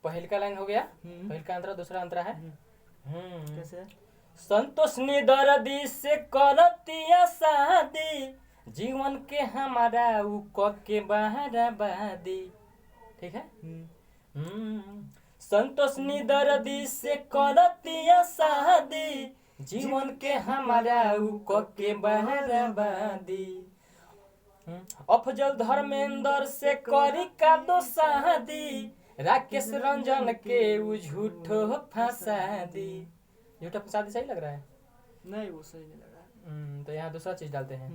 पहल का लाइन हो गया, पहल का अंतरा, दूसरा अंतरा है कैसे? संतोष ने दर्दी से करतिया शादी, जीवन के हमारा उ क के बहाराबादी। ठीक है। संतोष ने दर्दी से करतिया शादी, जीवन के हमारा उ क के बहाराबादी। अफजल धर्मेंद्र से करी का दो शादी, राकेश रंजन के उ झूठो फंसा दी। झूठा फंसा दी सही लग रहा है? नहीं, वो सही नहीं लग रहा है। तो यहाँ दूसरा चीज डालते हैं।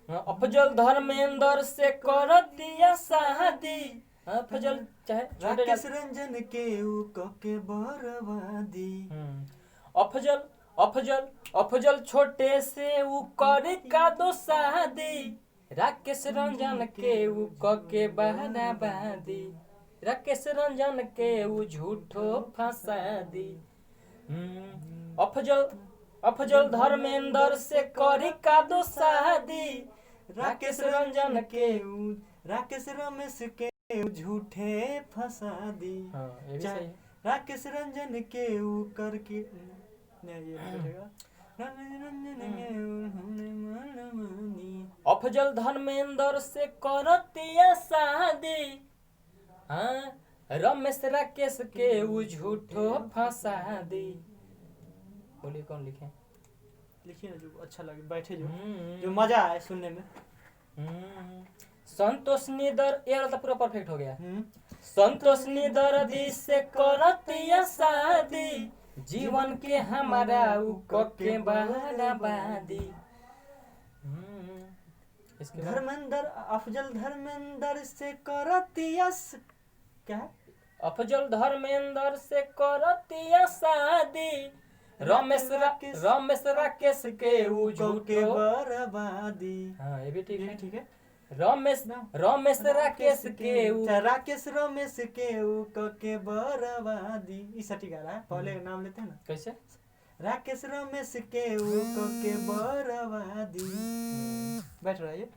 अफजल धर्मेंद्र से कर दिया शादी, अफजल चाहे राकेश रंजन के उ क के बरबादी। अफजल अफजल अफजल छोटे से उ करे का दो शादी, राकेश रंजन के उ क के बहाराबादी। राकेश रंजन के उ झूठो फंसा दी। अफजल धर्मेंद्र से करे का दो शादी, राकेश रंजन के उ राकेश रमेश के झूठे फंसा दी। ये भी सही है। राकेश रंजन के उ करके नहीं, ये बचेगा। अफजल धर्मेंद्र से करतिया शादी, रमेश राकेश के उ झूठो फंसा दी। बोलिए कौन लिखे? लिखिए ना जो अच्छा लगे, बैठे जो मजा आए सुनने में। संतोष निदर, ये वाला तो पूरा परफेक्ट हो गया। संतोष निदर्दी से करतिया शादी, जीवन के हमारा उ क के बहाराबादी। धर्मेंद्र, अफजल धर्मेंद्र से करतिया क्या है? अफजल धर्मेंद्र से करतिया शादी, रमेश राकेश के उ झूठो बर्बादी। हाँ, ये भी ठीक है। ठीक है। रमेश राकेश के उ राकेश रमेश के उ क के बर्बादी। इस ठीक है। पहले नाम लेते हैं ना। कैसे? राकेश रमेश के उ क के बर्बादी। बैठ रहा है ये।